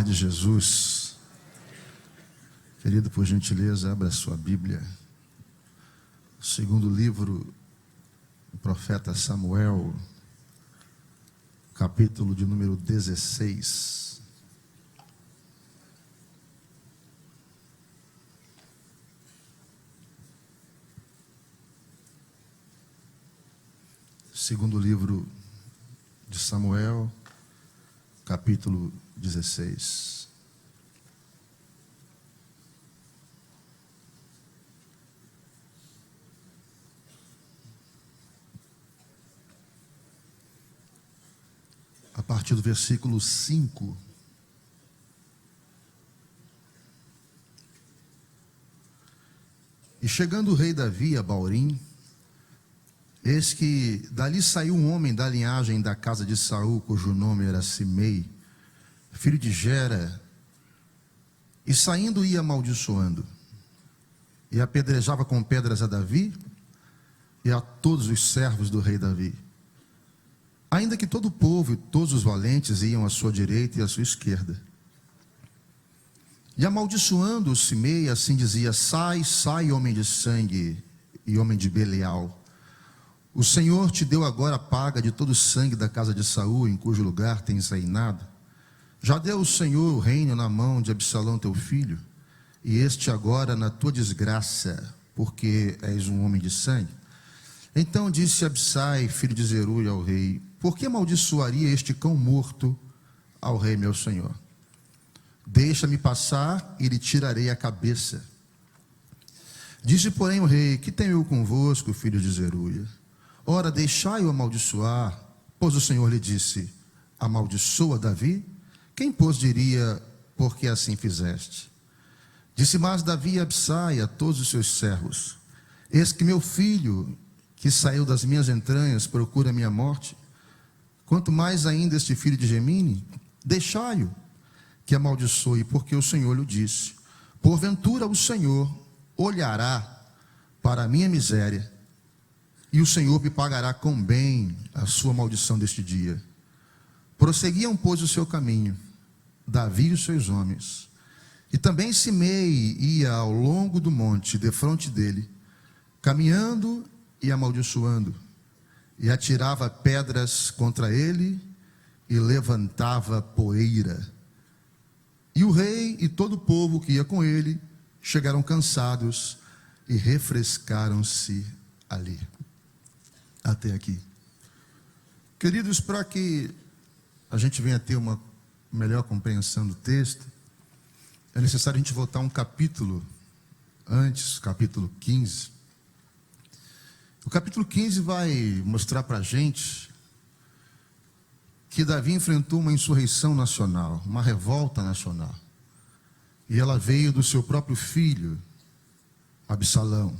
de Jesus. Querido, por gentileza, abra sua Bíblia. Segundo livro do profeta Samuel, capítulo de número 16. Segundo livro de Samuel, capítulo 16. A partir do versículo 5. E chegando o rei Davi a Baurim, eis que dali saiu um homem da linhagem da casa de Saul, cujo nome era Simei, filho de Gera, e saindo ia amaldiçoando, e apedrejava com pedras a Davi e a todos os servos do rei Davi, ainda que todo o povo e todos os valentes iam à sua direita e à sua esquerda. E amaldiçoando o Simei, assim dizia: sai, sai, homem de sangue e homem de Belial. O Senhor te deu agora a paga de todo o sangue da casa de Saul, em cujo lugar tens reinado. Já deu o Senhor o reino na mão de Absalão teu filho, e este agora na tua desgraça, porque és um homem de sangue. Então disse Absai, filho de Zeruia, ao rei: por que amaldiçoaria este cão morto ao rei meu senhor? Deixa-me passar e lhe tirarei a cabeça. Disse, porém, o rei: que tenho eu convosco, filho de Zeruia? Ora, deixai-o amaldiçoar, pois o Senhor lhe disse: amaldiçoa Davi? Quem, pois, diria, porque assim fizeste? Disse mais Davi a Absai, a todos os seus servos: eis que meu filho, que saiu das minhas entranhas, procura a minha morte. Quanto mais ainda este filho de Gemini, deixai-o que amaldiçoe, porque o Senhor lhe disse: porventura o Senhor olhará para a minha miséria, e o Senhor me pagará com bem a sua maldição deste dia. Prosseguiam, pois, o seu caminho, Davi e os seus homens. E também Simei ia ao longo do monte, defronte dele, caminhando e amaldiçoando, e atirava pedras contra ele, e levantava poeira. E o rei e todo o povo que ia com ele chegaram cansados e refrescaram-se ali. Até aqui. Queridos, para que a gente venha ter uma melhor compreensão do texto, é necessário a gente voltar um capítulo antes, capítulo 15. O capítulo 15 vai mostrar para a gente que Davi enfrentou uma insurreição nacional, uma revolta nacional. E ela veio do seu próprio filho, Absalão.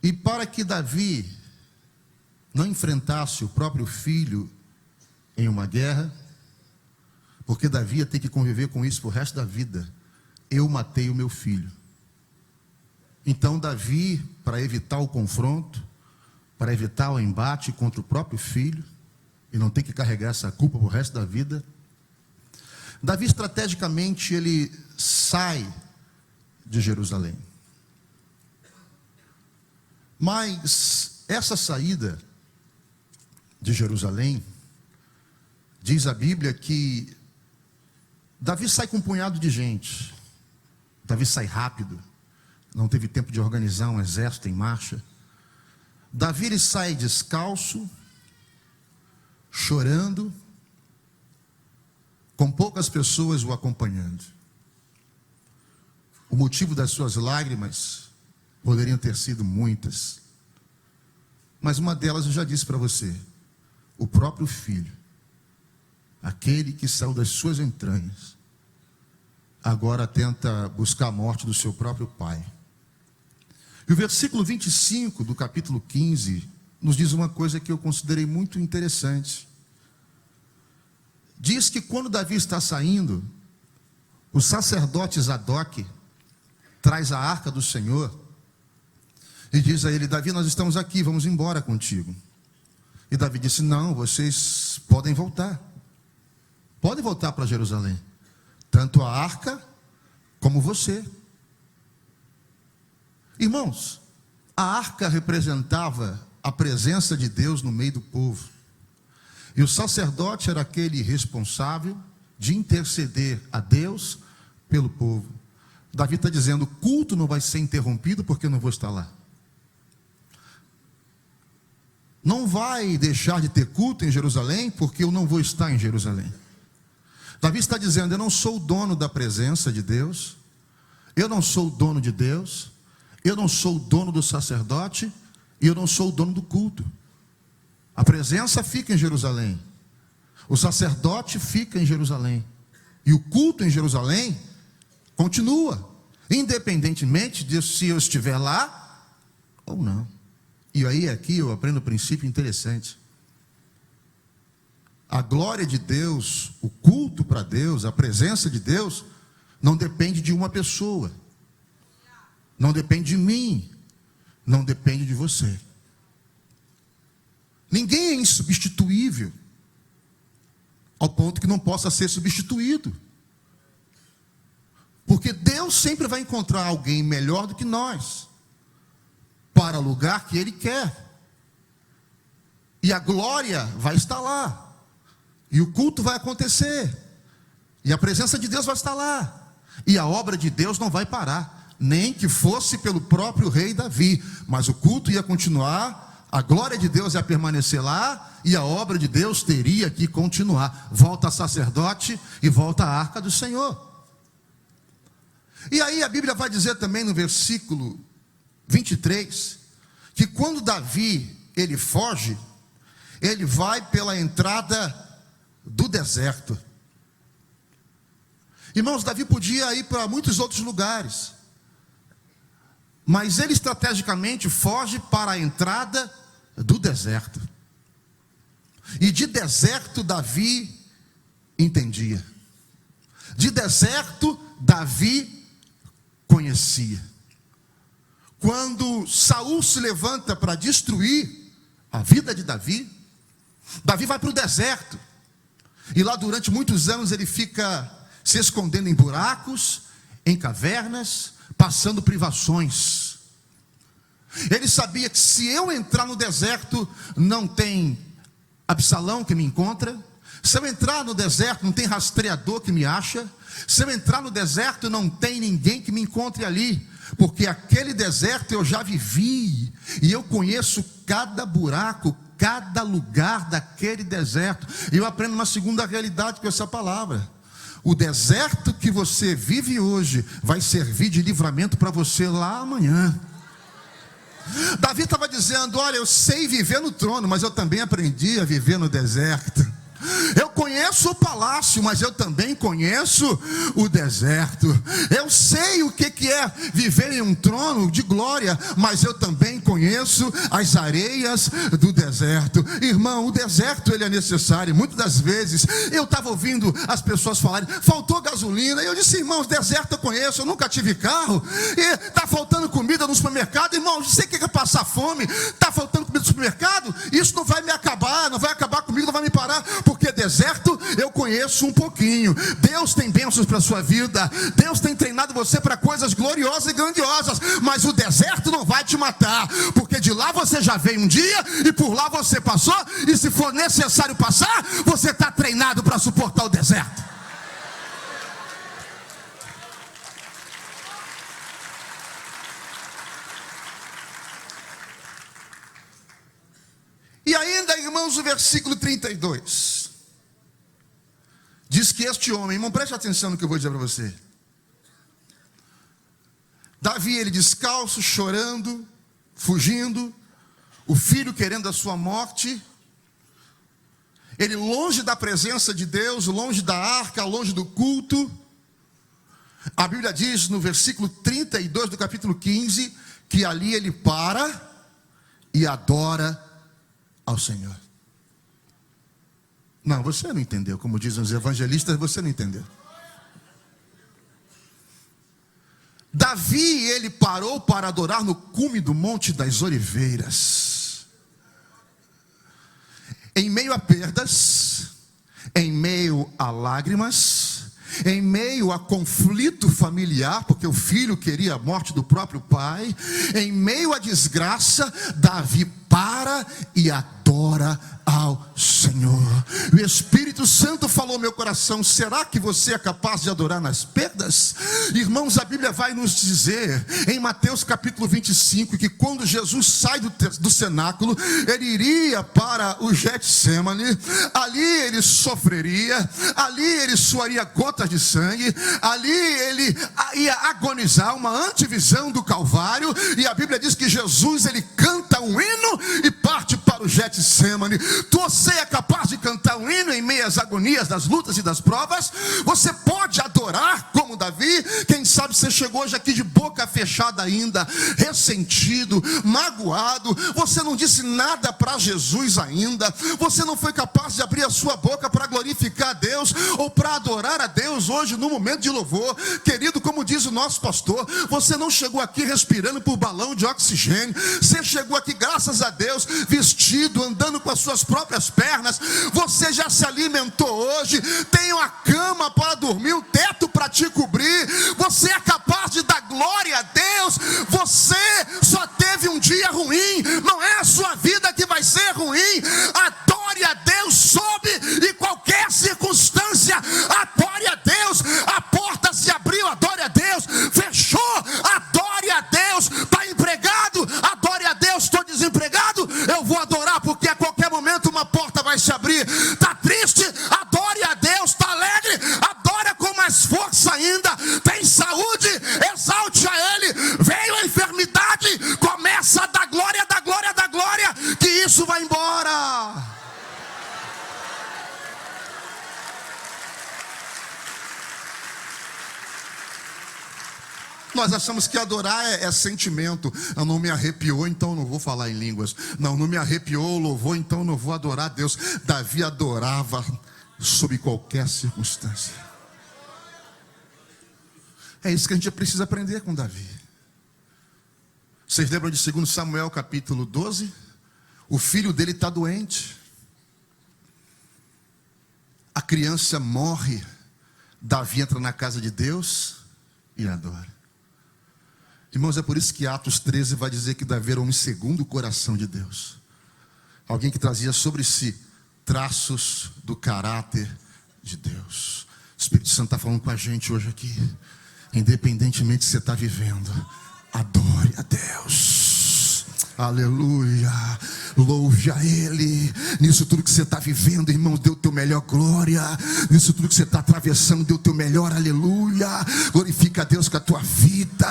E para que Davi não enfrentasse o próprio filho em uma guerra, porque Davi ia ter que conviver com isso pro resto da vida: eu matei o meu filho. Então Davi, para evitar o confronto, para evitar o embate contra o próprio filho, e não ter que carregar essa culpa pro resto da vida, Davi estrategicamente ele sai de Jerusalém. Mas essa saída de Jerusalém, diz a Bíblia que Davi sai com um punhado de gente. Davi sai rápido, não teve tempo de organizar um exército em marcha. Davi ele sai descalço, chorando, com poucas pessoas o acompanhando. O motivo das suas lágrimas poderiam ter sido muitas, mas uma delas eu já disse para você: o próprio filho, aquele que saiu das suas entranhas, agora tenta buscar a morte do seu próprio pai. E o versículo 25 do capítulo 15 nos diz uma coisa que eu considerei muito interessante. Diz que quando Davi está saindo, o sacerdote Zadok traz a arca do Senhor e diz a ele: Davi, nós estamos aqui, vamos embora contigo. E Davi disse: não, vocês podem voltar, Pode voltar para Jerusalém. Tanto a arca como você. Irmãos, a arca representava a presença de Deus no meio do povo. E o sacerdote era aquele responsável de interceder a Deus pelo povo. Davi está dizendo: o culto não vai ser interrompido porque eu não vou estar lá. Não vai deixar de ter culto em Jerusalém porque eu não vou estar em Jerusalém. Davi está dizendo: eu não sou o dono da presença de Deus, eu não sou o dono de Deus, eu não sou o dono do sacerdote e eu não sou o dono do culto. A presença fica em Jerusalém, o sacerdote fica em Jerusalém e o culto em Jerusalém continua, independentemente de se eu estiver lá ou não. E aí aqui eu aprendo um princípio interessante. A glória de Deus, o culto para Deus, a presença de Deus, não depende de uma pessoa, não depende de mim, não depende de você. Ninguém é insubstituível, ao ponto que não possa ser substituído. Porque Deus sempre vai encontrar alguém melhor do que nós, para o lugar que Ele quer. E a glória vai estar lá. E o culto vai acontecer. E a presença de Deus vai estar lá. E a obra de Deus não vai parar. Nem que fosse pelo próprio rei Davi. Mas o culto ia continuar. A glória de Deus ia permanecer lá. E a obra de Deus teria que continuar. Volta sacerdote e volta a arca do Senhor. E aí a Bíblia vai dizer também no versículo 23, que quando Davi, ele foge, ele vai pela entrada do deserto. Irmãos, Davi podia ir para muitos outros lugares, mas ele estrategicamente foge para a entrada do deserto. E de deserto Davi entendia. De deserto Davi conhecia. Quando Saul se levanta para destruir a vida de Davi, Davi vai para o deserto. E lá durante muitos anos ele fica se escondendo em buracos, em cavernas, passando privações. Ele sabia que se eu entrar no deserto, não tem Absalão que me encontra. Se eu entrar no deserto, não tem rastreador que me acha. Se eu entrar no deserto, não tem ninguém que me encontre ali. Porque aquele deserto eu já vivi. E eu conheço cada buraco, cada lugar daquele deserto. E eu aprendo uma segunda realidade com essa palavra. O deserto que você vive hoje vai servir de livramento para você lá amanhã. Davi estava dizendo: olha, eu sei viver no trono, mas eu também aprendi a viver no deserto. Eu conheço o palácio, mas eu também conheço o deserto. Eu sei o que é viver em um trono de glória, mas eu também conheço as areias do deserto. Irmão, o deserto ele é necessário. Muitas das vezes eu estava ouvindo as pessoas falarem: faltou gasolina. E eu disse: irmãos, deserto eu conheço, eu nunca tive carro. E está faltando comida no supermercado. Irmão, você quer passar fome? Está faltando comida no supermercado? Isso não vai me acabar, não vai acabar comigo, não vai me parar. Porque deserto eu conheço um pouquinho. Deus tem bênçãos para a sua vida. Deus tem treinado você para coisas gloriosas e grandiosas. Mas o deserto não vai te matar. Porque de lá você já veio um dia e por lá você passou. E se for necessário passar, você está treinado para suportar o deserto. E ainda, irmãos, o versículo 32 diz que este homem, irmão, preste atenção no que eu vou dizer para você. Davi, ele descalço, chorando, fugindo, o filho querendo a sua morte, ele longe da presença de Deus, longe da arca, longe do culto. A Bíblia diz no versículo 32 do capítulo 15, que ali ele para e adora ao Senhor. Não, você não entendeu. Como dizem os evangelistas, você não entendeu. Davi, ele parou para adorar no cume do Monte das Oliveiras. Em meio a perdas, em meio a lágrimas, em meio a conflito familiar, porque o filho queria a morte do próprio pai, em meio à desgraça, Davi para e adora ao Senhor. O Espírito Santo falou ao meu coração: será que você é capaz de adorar nas perdas? Irmãos, a Bíblia vai nos dizer em Mateus capítulo 25 que quando Jesus sai do cenáculo, ele iria para o Getsêmani. Ali ele sofreria, ali ele suaria gotas de sangue, ali ele ia agonizar, uma antevisão do Calvário. E a Bíblia diz que Jesus, ele canta um hino e parte para o Getsêmani. Você é capaz de cantar um hino em meio às agonias, das lutas e das provas? Você pode adorar como Davi? Quem sabe você chegou hoje aqui de boca fechada ainda, ressentido, magoado. Você não disse nada para Jesus ainda. Você não foi capaz de abrir a sua boca para glorificar a Deus ou para adorar a Deus hoje no momento de louvor. Querido, como diz o nosso pastor, você não chegou aqui respirando por balão de oxigênio. Você chegou aqui, graças a Deus, vestido, andando com as suas próprias pernas. Você já se alimentou hoje, tem uma cama para dormir, um teto para te cobrir. Você é capaz de dar glória a Deus. Você só teve um dia ruim, não é a sua vida que vai ser ruim. Adore a Deus sob e qualquer circunstância. Adore a Deus. A porta se abriu, adore a Deus. Fechou, adore a Deus. Está empregado, adore a Deus. Estou desempregado, eu vou adorar, porque a qualquer momento uma porta vai se abrir. Está triste, adore a Deus. Está alegre, adora com mais força ainda. Tem saúde, exalte a Ele. Veio a enfermidade, começa a dar glória, da glória, da glória, que isso vai embora. Nós achamos que adorar é sentimento. Não me arrepiou, então não vou falar em línguas. Não me arrepiou o louvor, então não vou adorar a Deus. Davi adorava sob qualquer circunstância. É isso que a gente precisa aprender com Davi. Vocês lembram de 2 Samuel capítulo 12? O filho dele está doente. A criança morre. Davi entra na casa de Deus e adora. Irmãos, é por isso que Atos 13 vai dizer que Davi era um homem segundo o coração de Deus. Alguém que trazia sobre si traços do caráter de Deus. O Espírito Santo está falando com a gente hoje aqui. Independentemente de você está vivendo, adore a Deus. Aleluia. Louve a Ele. Nisso tudo que você está vivendo, irmão, dê o teu melhor glória. Nisso tudo que você está atravessando, dê o teu melhor aleluia. Glorifica a Deus com a tua vida.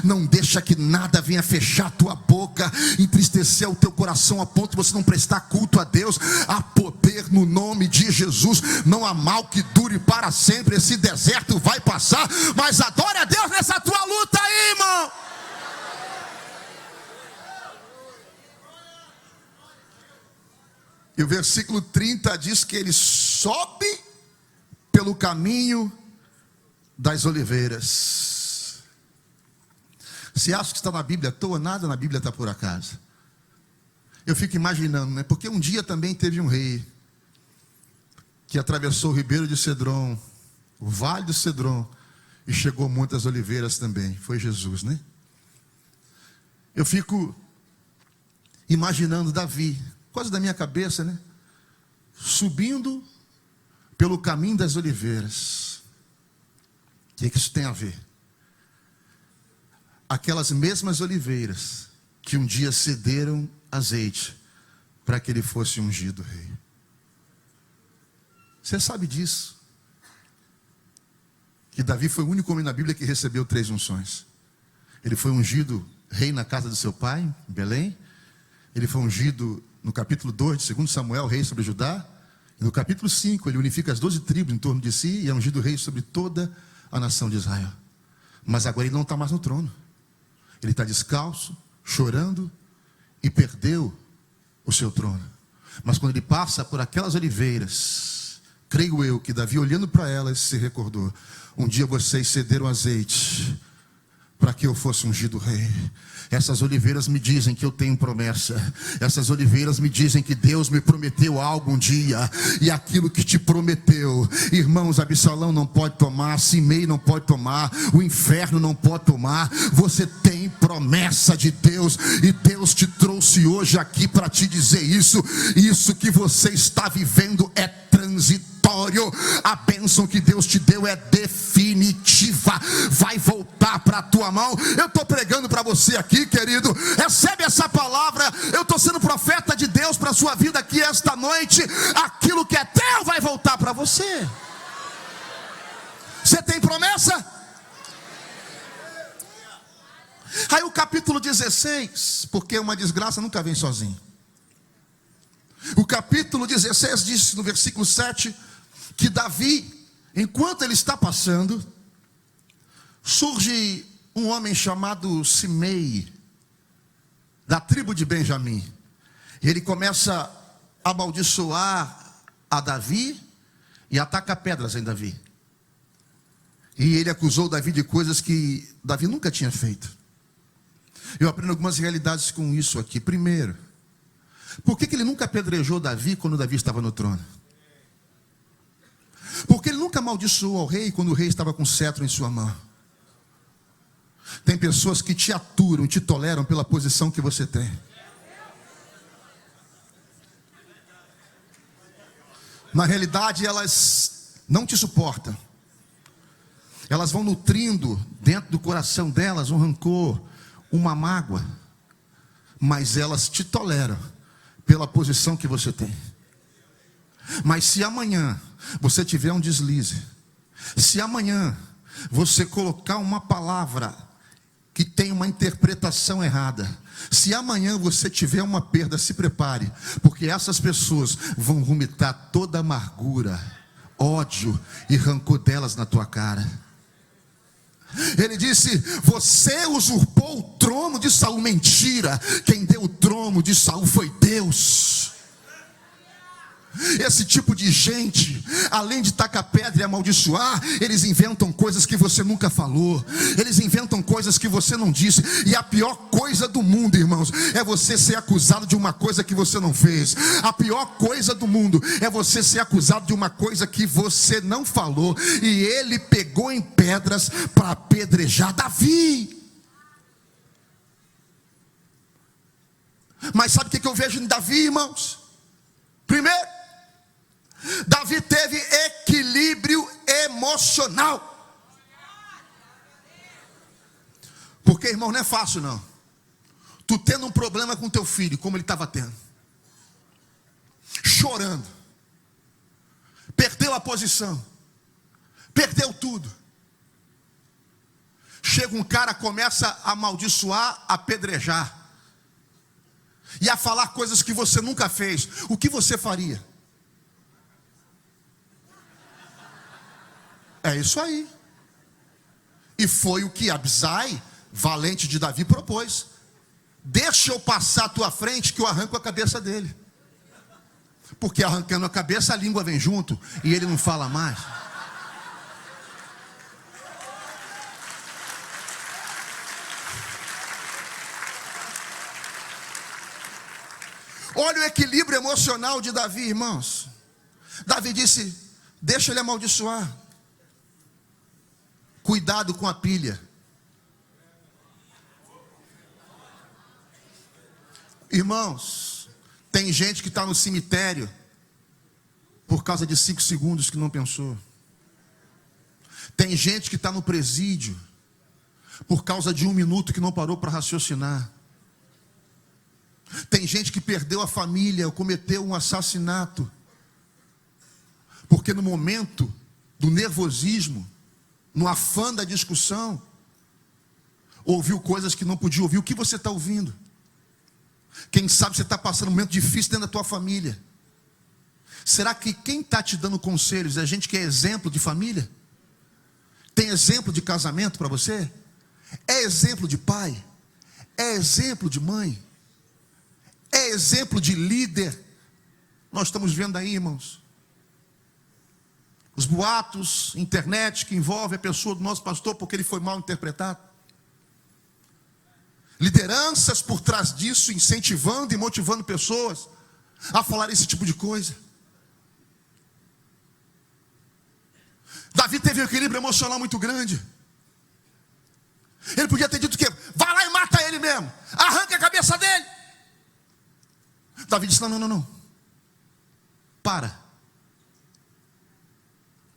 Não deixa que nada venha fechar a tua boca, entristecer o teu coração a ponto de você não prestar culto a Deus. Há poder no nome de Jesus. Não há mal que dure para sempre. Esse deserto vai passar, mas adore a Deus nessa tua luta aí, irmão. E o versículo 30 diz que ele sobe pelo caminho das oliveiras. Você acha que está na Bíblia à toa? Nada na Bíblia está por acaso. Eu fico imaginando, né? Porque um dia também teve um rei que atravessou o ribeiro de Cedron, o vale do Cedron, e chegou a Monte das Oliveiras também. Foi Jesus, né? Eu fico imaginando Davi, quase da minha cabeça, né? Subindo pelo caminho das oliveiras. O que isso tem a ver? Aquelas mesmas oliveiras que um dia cederam azeite para que ele fosse ungido rei. Você sabe disso? Que Davi foi o único homem na Bíblia que recebeu 3 unções. Ele foi ungido rei na casa do seu pai, em Belém. Ele foi ungido no capítulo 2 de 2 Samuel, rei sobre Judá. E no capítulo 5, ele unifica as 12 tribos em torno de si e é ungido rei sobre toda a nação de Israel. Mas agora ele não está mais no trono. Ele está descalço, chorando e perdeu o seu trono. Mas quando ele passa por aquelas oliveiras, creio eu que Davi, olhando para elas, se recordou: um dia vocês cederam azeite para que eu fosse ungido rei. Essas oliveiras me dizem que eu tenho promessa. Essas oliveiras me dizem que Deus me prometeu algo um dia. E aquilo que te prometeu, irmãos, Absalão não pode tomar, Simei não pode tomar, o inferno não pode tomar. Você tem promessa de Deus, e Deus te trouxe hoje aqui para te dizer isso. Isso que você está vivendo é transitório. A bênção que Deus te deu é definitiva, vai voltar para a tua mão. Eu estou pregando para você aqui, querido, recebe essa palavra. Eu estou sendo profeta de Deus para a sua vida aqui esta noite. Aquilo que é teu vai voltar para você. Você tem promessa? Aí o capítulo 16, porque uma desgraça nunca vem sozinho. O capítulo 16 diz no versículo 7 que Davi, enquanto ele está passando, surge um homem chamado Simei, da tribo de Benjamim. E ele começa a amaldiçoar a Davi e ataca pedras em Davi. E ele acusou Davi de coisas que Davi nunca tinha feito. Eu aprendo algumas realidades com isso aqui. Primeiro, por que ele nunca apedrejou Davi quando Davi estava no trono? Porque ele nunca amaldiçoou ao rei quando o rei estava com o cetro em sua mão. Tem pessoas que te aturam, te toleram pela posição que você tem. Na realidade, elas não te suportam. Elas vão nutrindo dentro do coração delas um rancor, uma mágoa. Mas elas te toleram pela posição que você tem. Mas se amanhã você tiver um deslize, se amanhã você colocar uma palavra que tem uma interpretação errada, se amanhã você tiver uma perda, se prepare, porque essas pessoas vão vomitar toda a amargura, ódio e rancor delas na tua cara. Ele disse: você usurpou o trono de Saul. Mentira, quem deu o trono de Saul foi Deus. Esse tipo de gente, além de tacar pedra e amaldiçoar, eles inventam coisas que você nunca falou, eles inventam coisas que você não disse. E a pior coisa do mundo, irmãos, é você ser acusado de uma coisa que você não fez. A pior coisa do mundo é você ser acusado de uma coisa que você não falou. E ele pegou em pedras para apedrejar Davi. Mas sabe o que eu vejo em Davi, irmãos? Primeiro, Davi teve equilíbrio emocional. Porque, irmão, não é fácil não. Tu tendo um problema com teu filho, como ele estava tendo, chorando, perdeu a posição, perdeu tudo. Chega um cara, começa a amaldiçoar, a apedrejar e a falar coisas que você nunca fez. O que você faria? É isso aí. E foi o que Abisai, valente de Davi, propôs. Deixa eu passar à tua frente que eu arranco a cabeça dele. Porque arrancando a cabeça a língua vem junto e ele não fala mais. Olha o equilíbrio emocional de Davi, irmãos. Davi disse: deixa ele amaldiçoar. Cuidado com a pilha. Irmãos, tem gente que está no cemitério por causa de 5 segundos que não pensou. Tem gente que está no presídio por causa de 1 minuto que não parou para raciocinar. Tem gente que perdeu a família ou cometeu um assassinato porque no momento do nervosismo, no afã da discussão, ouviu coisas que não podia ouvir. O que você está ouvindo? Quem sabe você está passando um momento difícil dentro da tua família. Será que quem está te dando conselhos é gente que é exemplo de família? Tem exemplo de casamento para você? É exemplo de pai? É exemplo de mãe? É exemplo de líder? Nós estamos vendo aí, irmãos, os boatos, internet que envolve a pessoa do nosso pastor porque ele foi mal interpretado. lideranças por trás disso, incentivando e motivando pessoas a falar esse tipo de coisa. Davi teve um equilíbrio emocional muito grande. Ele podia ter dito o quê? Vai lá e mata ele mesmo, arranca a cabeça dele. Davi disse: não. Para.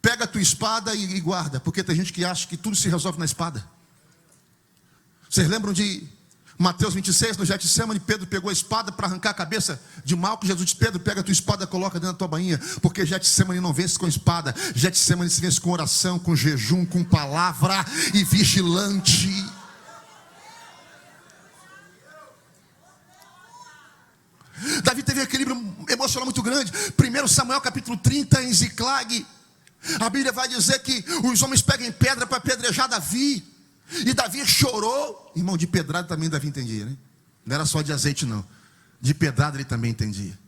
Pega a tua espada e guarda, porque tem gente que acha que tudo se resolve na espada. Vocês lembram de Mateus 26, no Getsemane? Pedro pegou a espada para arrancar a cabeça de Malco. Jesus disse: Pedro, pega a tua espada e coloca dentro da tua bainha, porque Getsemane não vence com espada, Getsemane se vence com oração, com jejum, com palavra e vigilante. Davi teve um equilíbrio emocional muito grande. 1 Samuel capítulo 30, em Ziclag, a Bíblia vai dizer que os homens pegam pedra para apedrejar Davi. E Davi chorou. Irmão, de pedrada também Davi entendia, né? Não era só de azeite não, de pedrada ele também entendia.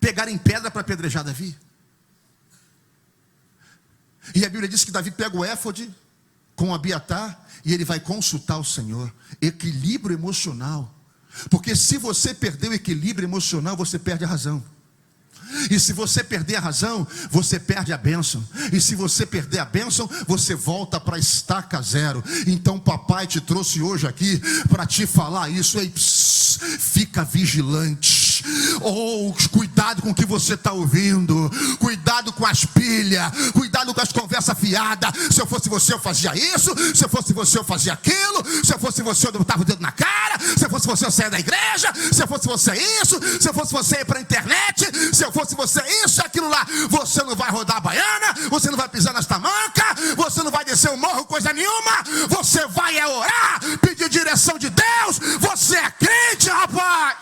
Pegaram em pedra para apedrejar Davi. E a Bíblia diz que Davi pega o éfode com Abiatar e ele vai consultar o Senhor. Equilíbrio emocional. Porque se você perder o equilíbrio emocional, você perde a razão. E se você perder a razão, você perde a bênção. E se você perder a bênção, você volta para a estaca zero. Então papai te trouxe hoje aqui para te falar isso. Ei, fica vigilante. Cuidado com o que você está ouvindo. Cuidado com as pilhas. Cuidado com as conversas fiadas. Se eu fosse você, eu fazia isso. Se eu fosse você, eu fazia aquilo. Se eu fosse você, eu botava o dedo na cara. Se eu fosse você, eu saia da igreja. Se eu fosse você, isso. Se eu fosse você, eu ia para a internet. Se eu fosse você, isso e aquilo lá. Você não vai rodar a baiana. Você não vai pisar nas tamancas. Você não vai descer o morro, coisa nenhuma. Você vai orar, pedir direção de Deus. Você é crente, rapaz.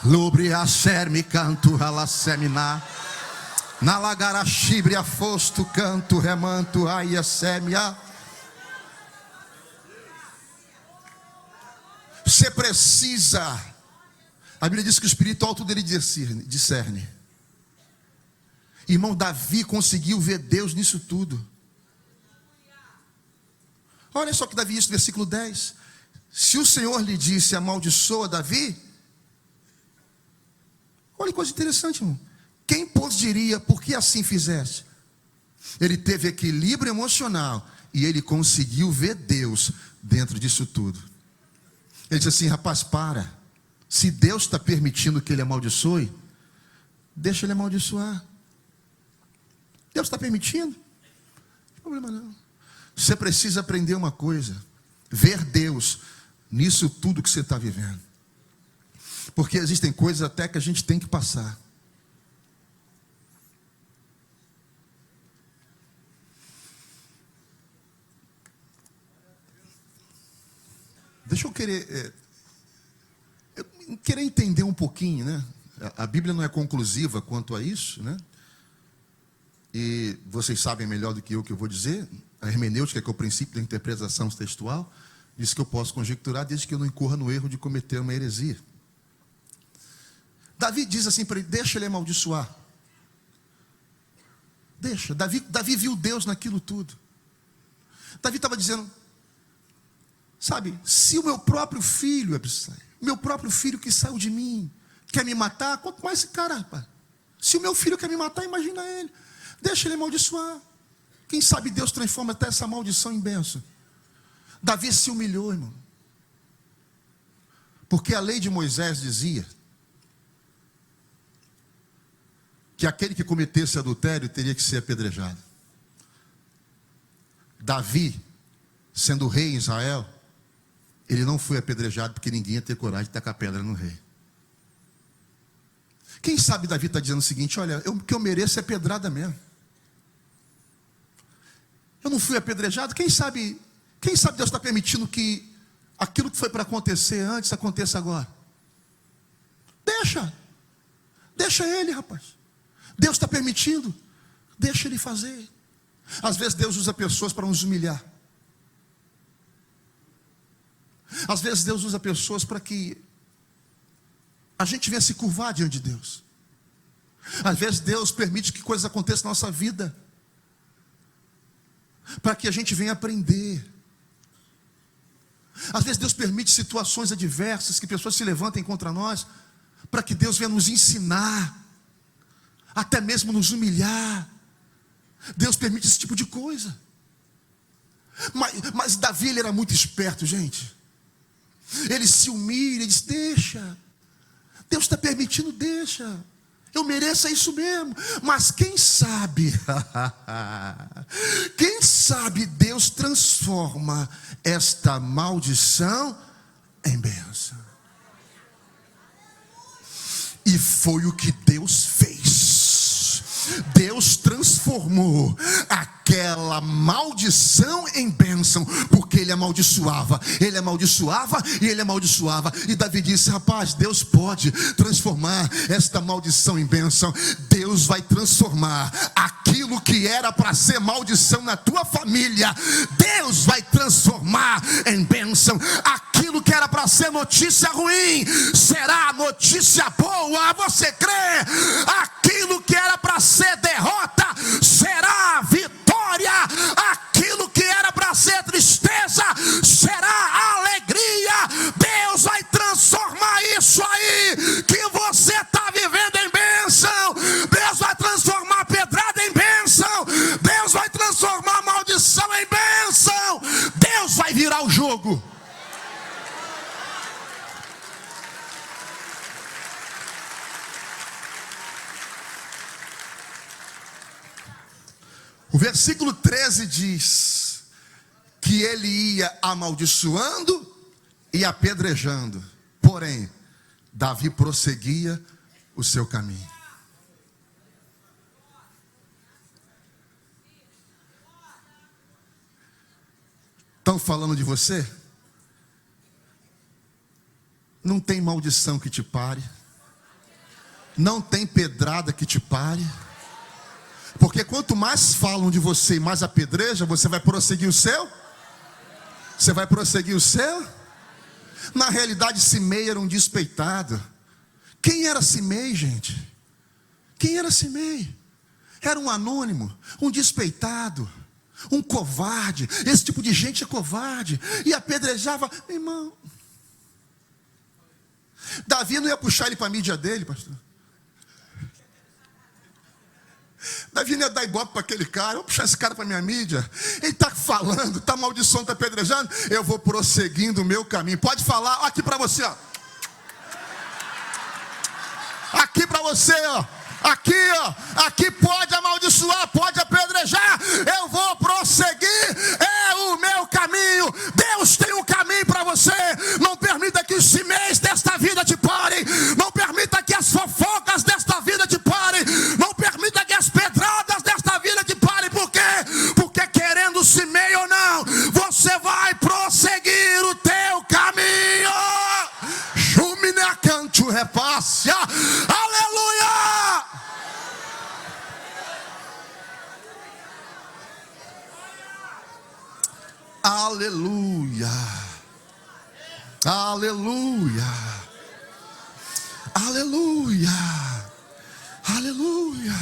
Lubria serme canto ralassemina. Na lagara chibre afosto canto remanto aia semia. Você precisa. A Bíblia diz que o Espírito alto dele discerne. Irmão, Davi conseguiu ver Deus nisso tudo. Olha só que Davi disse no versículo 10. Se o Senhor lhe disse amaldiçoa Davi. Olha que coisa interessante, irmão. Quem pois diria, por que assim fizeste? Ele teve equilíbrio emocional e ele conseguiu ver Deus dentro disso tudo. Ele disse assim: rapaz, para. Se Deus está permitindo que ele amaldiçoe, deixa ele amaldiçoar. Deus está permitindo? Não tem problema não. Você precisa aprender uma coisa: ver Deus nisso tudo que você está vivendo. Porque existem coisas até que a gente tem que passar. Deixa eu querer entender um pouquinho, né? A Bíblia não é conclusiva quanto a isso, né? E vocês sabem melhor do que eu vou dizer. A hermenêutica, que é o princípio da interpretação textual, diz que eu posso conjecturar desde que eu não incorra no erro de cometer uma heresia. Davi diz assim para ele: deixa ele amaldiçoar. Deixa. Davi viu Deus naquilo tudo. Davi estava dizendo: sabe, se o meu próprio filho, meu próprio filho que saiu de mim, quer me matar, quanto mais esse cara, rapaz. Se o meu filho quer me matar, imagina ele. Deixa ele amaldiçoar. Quem sabe Deus transforma até essa maldição em bênção. Davi se humilhou, irmão. Porque a lei de Moisés dizia que aquele que cometesse adultério teria que ser apedrejado. Davi, sendo rei em Israel, ele não foi apedrejado porque ninguém ia ter coragem de tacar pedra no rei. Quem sabe Davi está dizendo o seguinte: olha, o que eu mereço é pedrada mesmo. Eu não fui apedrejado. Quem sabe Deus está permitindo que aquilo que foi para acontecer antes aconteça agora. Deixa ele, rapaz. Deus está permitindo, deixa ele fazer. Às vezes Deus usa pessoas para nos humilhar. Às vezes Deus usa pessoas para que a gente vem se curvar diante de Deus. Às vezes Deus permite que coisas aconteçam na nossa vida, para que a gente venha aprender. Às vezes Deus permite situações adversas, que pessoas se levantem contra nós, para que Deus venha nos ensinar, até mesmo nos humilhar. Deus permite esse tipo de coisa. Mas Davi, ele era muito esperto, gente. Ele se humilha, ele diz: deixa, Deus está permitindo, deixa, eu mereço isso mesmo. Mas quem sabe, quem sabe Deus transforma esta maldição em bênção. E foi o que Deus fez. Deus transformou aquela maldição em bênção, porque ele amaldiçoava, ele amaldiçoava e ele amaldiçoava. E Davi disse: rapaz, Deus pode transformar esta maldição em bênção. Deus vai transformar aquilo que era para ser maldição na tua família, Deus vai transformar em bênção. Aquilo que era para ser notícia ruim será notícia boa. Você crê? Aquilo que era para ser derrota será vitória. Aquilo que era para ser tristeza será alegria. Deus vai transformar isso aí que você está vivendo em bênção. Deus vai transformar a pedrada em bênção. Deus vai transformar a maldição em bênção. Deus vai virar o jogo. O versículo 13 diz que ele ia amaldiçoando e apedrejando. Porém, Davi prosseguia o seu caminho. Estão falando de você? Não tem maldição que te pare. Não tem pedrada que te pare. Porque quanto mais falam de você e mais apedreja, você vai prosseguir o seu? Você vai prosseguir o seu? Na realidade, Simei era um despeitado. Quem era Simei, gente? Quem era Simei? Era um anônimo, um despeitado, um covarde. Esse tipo de gente é covarde. E apedrejava, irmão. Davi não ia puxar ele para a mídia dele, pastor. Davi não ia dar ibope para aquele cara. Vou puxar esse cara para minha mídia. Ele está falando, está amaldiçoando, está apedrejando. Eu vou prosseguindo o meu caminho. Pode falar, aqui para você, ó. Aqui para você, ó. Aqui, ó. Aqui pode amaldiçoar, pode apedrejar. Eu vou prosseguir. É o meu caminho. Deus tem um caminho para você. Não permita que os cimeis desta vida te parem. Não permita que as fofocas desta vida te parem. Não permita que as pedradas desta vida te parem. Por quê? Porque querendo cimei ou não, você vai prosseguir o teu caminho. Jumina canto repassa. Aleluia! Aleluia. Aleluia. Aleluia. Aleluia.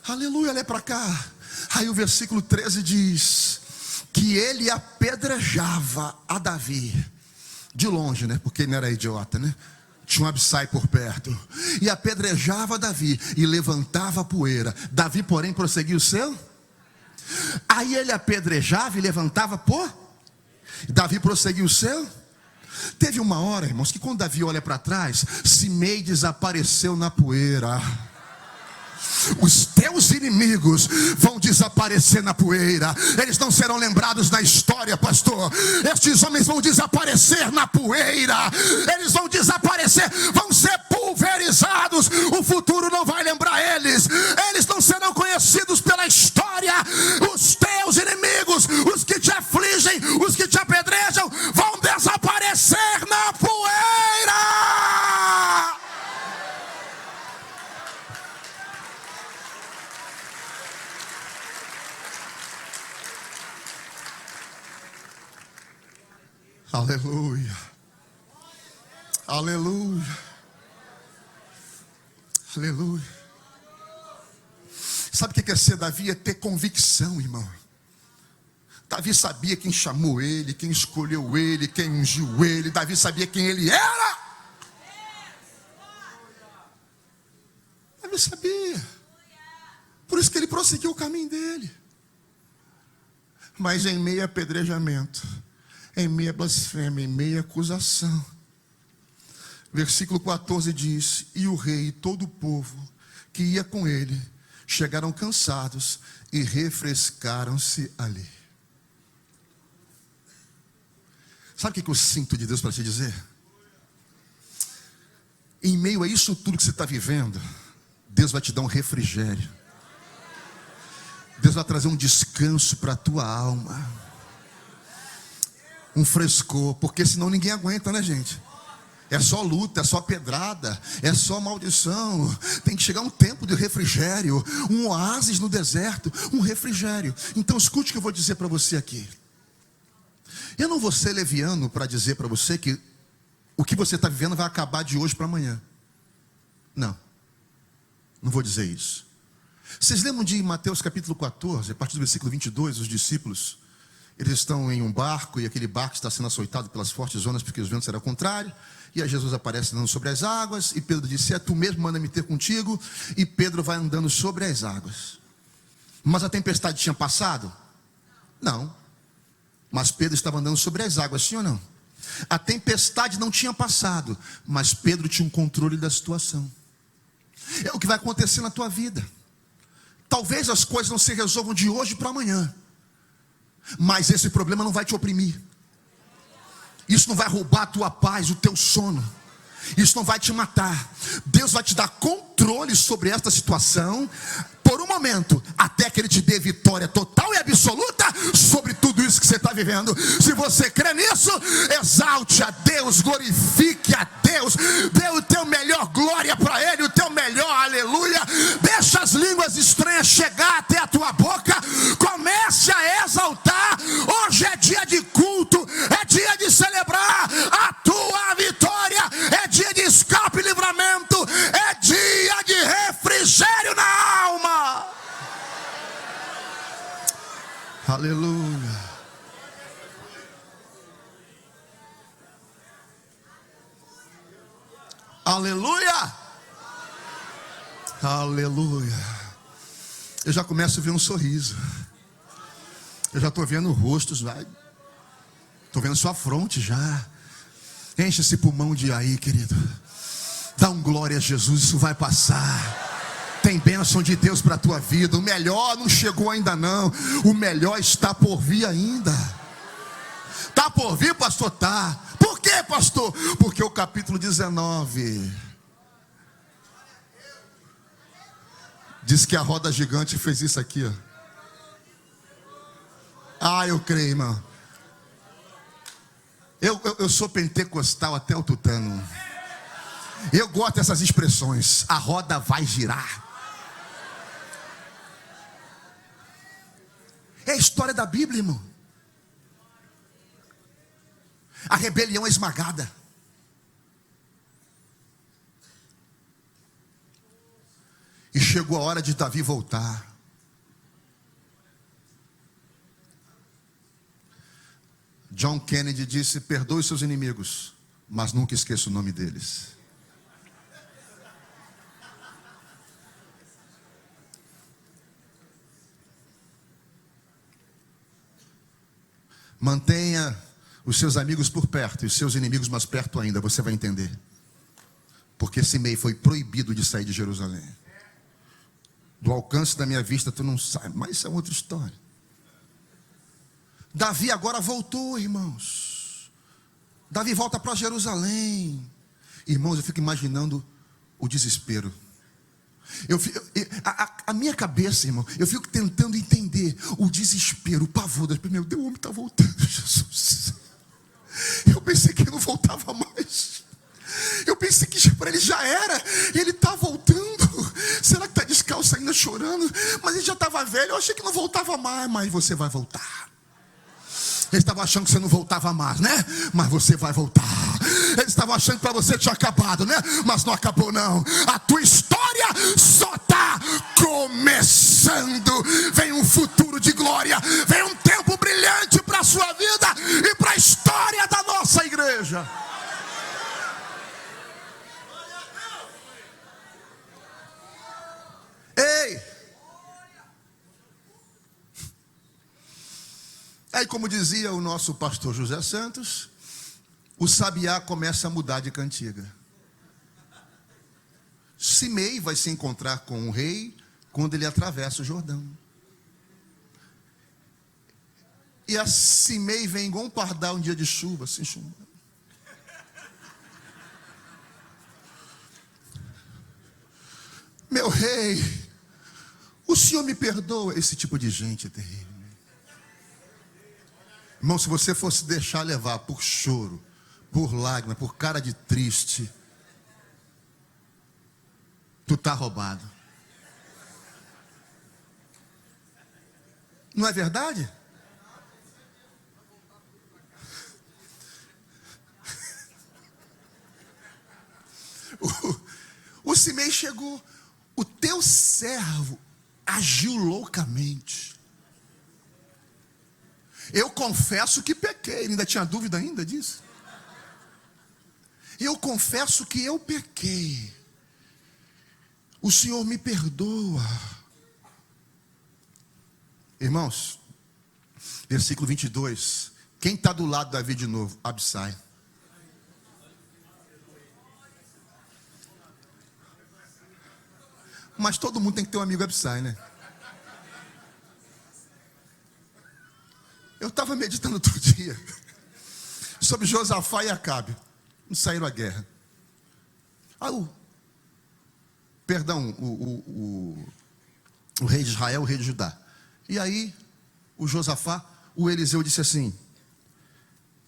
Aleluia. Olha para cá. Aí o versículo 13 diz que ele apedrejava a Davi de longe, né? Porque ele não era idiota, né? Tinha um Absai por perto. E apedrejava Davi e levantava a poeira. Davi, porém, prosseguiu o seu. Aí ele apedrejava e levantava Davi prosseguiu o seu. Teve uma hora, irmãos, que quando Davi olha para trás, Simei desapareceu na poeira. Os teus inimigos vão desaparecer na poeira. Eles não serão lembrados na história, pastor. Estes homens vão desaparecer na poeira. Eles vão desaparecer, vão ser pulverizados. O futuro não vai lembrar eles. Eles não serão conhecidos pela história. Os teus inimigos, os que te afligem, os que te apedrejam, vão desaparecer na poeira. Aleluia. Aleluia. Aleluia. Sabe o que é ser Davi? É ter convicção, irmão. Davi sabia quem chamou ele, quem escolheu ele, quem ungiu ele. Davi sabia quem ele era. Davi sabia. Por isso que ele prosseguiu o caminho dele. Mas em meio a apedrejamento, em meio a blasfêmia, em meio a acusação, versículo 14 diz: e o rei e todo o povo que ia com ele chegaram cansados e refrescaram-se ali. Sabe o que eu sinto de Deus para te dizer? Em meio a isso tudo que você está vivendo, Deus vai te dar um refrigério. Deus vai trazer um descanso para a tua alma, um frescor, porque senão ninguém aguenta, né, gente? É só luta, é só pedrada, é só maldição. Tem que chegar um tempo de refrigério, um oásis no deserto, um refrigério. Então escute o que eu vou dizer para você aqui. Eu não vou ser leviano para dizer para você que o que você está vivendo vai acabar de hoje para amanhã. Não vou dizer isso. Vocês lembram de Mateus capítulo 14, a partir do versículo 22, os discípulos, eles estão em um barco, e aquele barco está sendo açoitado pelas fortes ondas, porque os ventos eram contrários, e aí Jesus aparece andando sobre as águas, e Pedro disse: é tu mesmo, manda-me ter contigo, e Pedro vai andando sobre as águas. Mas a tempestade tinha passado? Não. Mas Pedro estava andando sobre as águas, sim ou não? A tempestade não tinha passado, mas Pedro tinha um controle da situação. É o que vai acontecer na tua vida. Talvez as coisas não se resolvam de hoje para amanhã, mas esse problema não vai te oprimir. Isso não vai roubar a tua paz, o teu sono. Isso não vai te matar. Deus vai te dar controle sobre esta situação por um momento, até que Ele te dê vitória total e absoluta sobre tudo isso que você está vivendo. Se você crê nisso, exalte a Deus, glorifique a Deus, dê o teu melhor glória para Ele, o teu melhor aleluia. Deixa as línguas estranhas chegar até a tua boca, comece a exaltar. Hoje é dia de culto, é dia de celebrar a tua vitória, é dia de escape e livramento, é dia de refrigério na alma. Aleluia. Aleluia. Aleluia. Eu já começo a ver um sorriso. Eu já estou vendo rostos, vai. Estou vendo sua fronte já. Enche esse pulmão de aí, querido. Dá um glória a Jesus, isso vai passar. Tem bênção de Deus para a tua vida. O melhor não chegou ainda não. O melhor está por vir ainda. Está por vir, pastor? Tá. Por quê, pastor? Porque o capítulo 19 diz que a roda gigante fez isso aqui, ó. Ah, eu creio, irmão. Eu sou pentecostal até o tutano. Eu gosto dessas expressões. A roda vai girar. É a história da Bíblia, irmão. A rebelião é esmagada. E chegou a hora de Davi voltar. John Kennedy disse: perdoe seus inimigos, mas nunca esqueça o nome deles. Mantenha os seus amigos por perto e os seus inimigos mais perto ainda, você vai entender. Porque Simei foi proibido de sair de Jerusalém. Do alcance da minha vista tu não sai, mas isso é outra história. Davi agora voltou, irmãos. Davi volta para Jerusalém. Irmãos, eu fico imaginando o desespero. A minha cabeça, irmão, eu fico tentando entender o desespero, o pavor. Meu Deus, o homem está voltando, Jesus. Eu pensei que ele não voltava mais. Eu pensei que para ele já era. Ele está voltando. Será que está descalço ainda chorando? Mas ele já estava velho. Eu achei que não voltava mais. Mas você vai voltar. Eles estavam achando que você não voltava mais, né? Mas você vai voltar. Eles estavam achando que para você tinha acabado, né? Mas não acabou não. A tua história só está começando. Vem um futuro de glória. Vem um tempo brilhante para a sua vida e para a história da nossa igreja. Ei! Aí, como dizia o nosso pastor José Santos, o sabiá começa a mudar de cantiga. Simei vai se encontrar com o rei quando ele atravessa o Jordão. E a Simei vem igual um pardal um dia de chuva, assim, chuva. Meu rei, o senhor me perdoa? Esse tipo de gente é terrível. Irmão, se você fosse deixar levar por choro, por lágrima, por cara de triste, tu tá roubado. Não é verdade? O Simei chegou. O teu servo agiu loucamente. Eu confesso que pequei. Ele ainda tinha dúvida ainda disso? Eu confesso que eu pequei. O Senhor me perdoa. Irmãos, versículo 22. Quem está do lado de Davi de novo? Absai. Mas todo mundo tem que ter um amigo Absai, né? Eu estava meditando outro dia sobre Josafá e Acabe. Não saíram à guerra. O rei de Israel, o rei de Judá. E aí, o Josafá, o Eliseu disse assim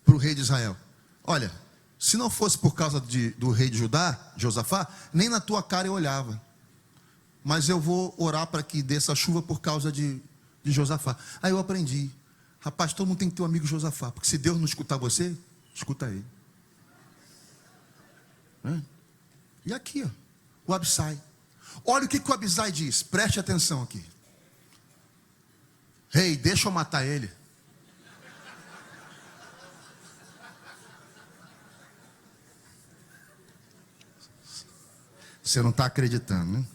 para o rei de Israel: olha, se não fosse por causa do rei de Judá, Josafá, nem na tua cara eu olhava. Mas eu vou orar para que dê essa chuva por causa de Josafá. Aí eu aprendi. Rapaz, todo mundo tem que ter um amigo Josafá. Porque se Deus não escutar você, escuta ele. E aqui, ó, o Absai. Olha o que o Absai diz. Preste atenção aqui. Rei, deixa eu matar ele. Você não está acreditando, né?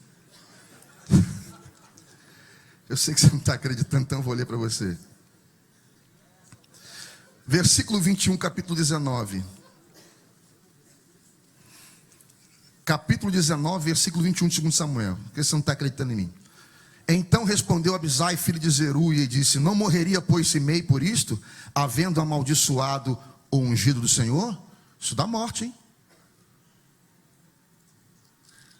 Eu sei que você não está acreditando, então eu vou ler para você. Versículo 21, capítulo 19. Capítulo 19, versículo 21 de 2 Samuel. Porque você não está acreditando em mim. Então respondeu Abisai, filho de Zeruia, e disse: não morreria, pois, Simei por isto, havendo amaldiçoado o ungido do Senhor? Isso dá morte, hein?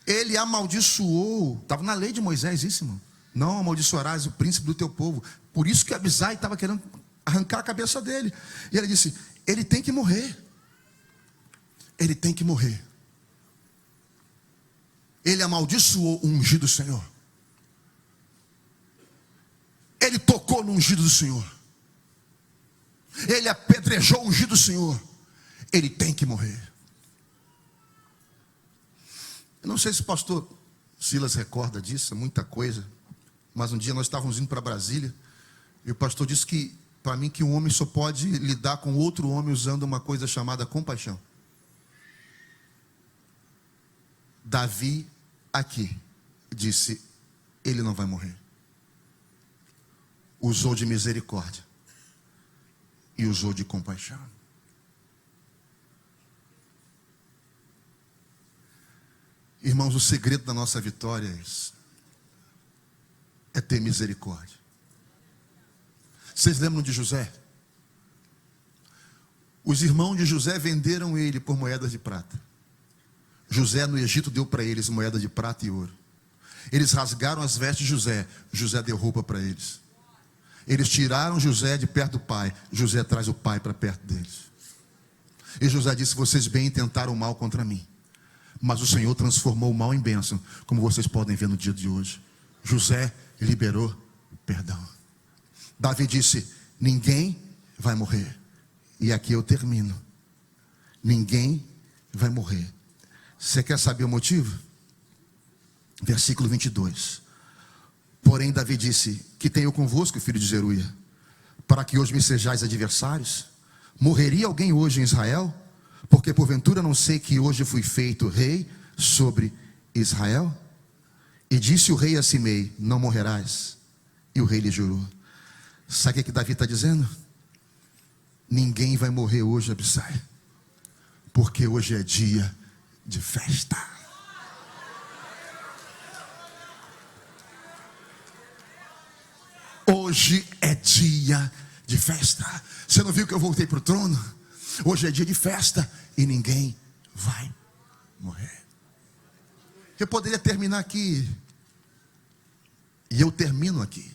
Ele amaldiçoou. Estava na lei de Moisés isso, irmão. Não amaldiçoarás o príncipe do teu povo. Por isso que Abisai estava querendo arrancar a cabeça dele. E ele disse: ele tem que morrer. Ele tem que morrer. Ele amaldiçoou o ungido do Senhor. Ele tocou no ungido do Senhor. Ele apedrejou o ungido do Senhor. Ele tem que morrer. Eu não sei se o pastor Silas recorda disso, muita coisa. Mas um dia nós estávamos indo para Brasília. E o pastor disse que, para mim, que um homem só pode lidar com outro homem usando uma coisa chamada compaixão. Davi aqui disse: ele não vai morrer. Usou de misericórdia e usou de compaixão. Irmãos, o segredo da nossa vitória é isso: é ter misericórdia. Vocês lembram de José? Os irmãos de José venderam ele por moedas de prata. José no Egito deu para eles moedas de prata e ouro. Eles rasgaram as vestes de José. José deu roupa para eles. Eles tiraram José de perto do pai. José traz o pai para perto deles. E José disse: vocês bem intentaram o mal contra mim, mas o Senhor transformou o mal em bênção, como vocês podem ver no dia de hoje. José liberou perdão. Davi disse: ninguém vai morrer. E aqui eu termino. Ninguém vai morrer. Você quer saber o motivo? Versículo 22. Porém Davi disse: que tenho convosco, filho de Zeruia, para que hoje me sejais adversários? Morreria alguém hoje em Israel? Porque porventura não sei que hoje fui feito rei sobre Israel? E disse o rei a Simei: não morrerás. E o rei lhe jurou. Sabe o que Davi está dizendo? Ninguém vai morrer hoje, Abissai, porque hoje é dia de festa. Hoje é dia de festa. Você não viu que eu voltei para o trono? Hoje é dia de festa e ninguém vai morrer. Eu poderia terminar aqui, e eu termino aqui.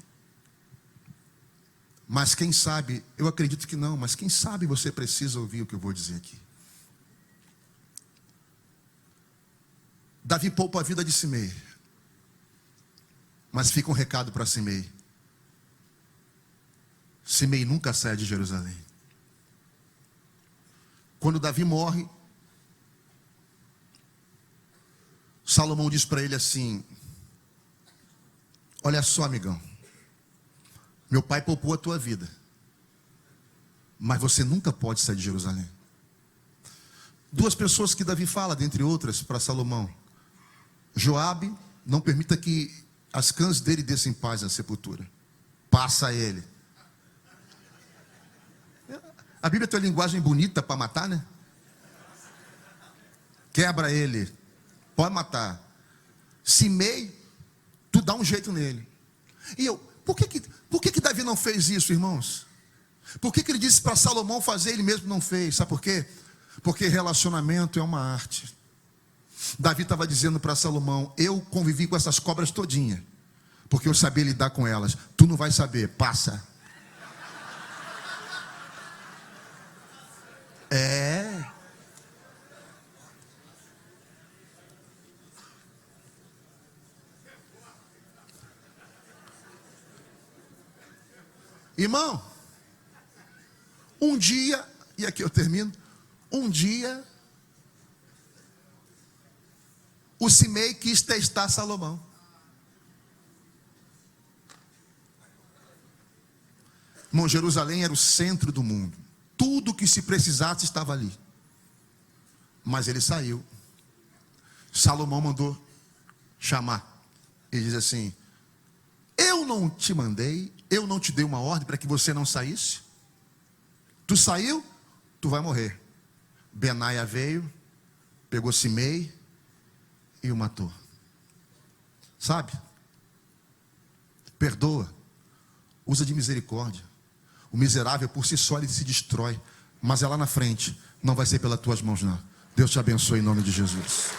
Mas quem sabe, eu acredito que não, mas quem sabe você precisa ouvir o que eu vou dizer aqui. Davi poupa a vida de Simei, mas fica um recado para Simei: Simei nunca sai de Jerusalém. Quando Davi morre, Salomão diz para ele assim: olha só, amigão, meu pai poupou a tua vida, mas você nunca pode sair de Jerusalém. Duas pessoas que Davi fala, dentre outras, para Salomão: Joabe, não permita que as cãs dele desçam em paz à sepultura. Passa ele. A Bíblia tem uma linguagem bonita para matar, né? Quebra ele, pode matar. Simei, tu dá um jeito nele. E eu, por que Davi não fez isso, irmãos? Por que ele disse para Salomão fazer, ele mesmo não fez? Sabe por quê? Porque relacionamento é uma arte. Davi estava dizendo para Salomão: eu convivi com essas cobras todinha, porque eu sabia lidar com elas. Tu não vai saber, passa. Irmão, um dia, e aqui eu termino, um dia o Simei quis testar Salomão. Irmão, Jerusalém era o centro do mundo. Tudo que se precisasse estava ali. Mas ele saiu. Salomão mandou chamar. Ele diz assim: eu não te mandei, eu não te dei uma ordem para que você não saísse? Tu saiu, tu vai morrer. Benaia veio, pegou Simei e o matou. Sabe? Perdoa. Usa de misericórdia. O miserável por si só ele se destrói, mas é lá na frente, não vai ser pelas tuas mãos não. Deus te abençoe em nome de Jesus.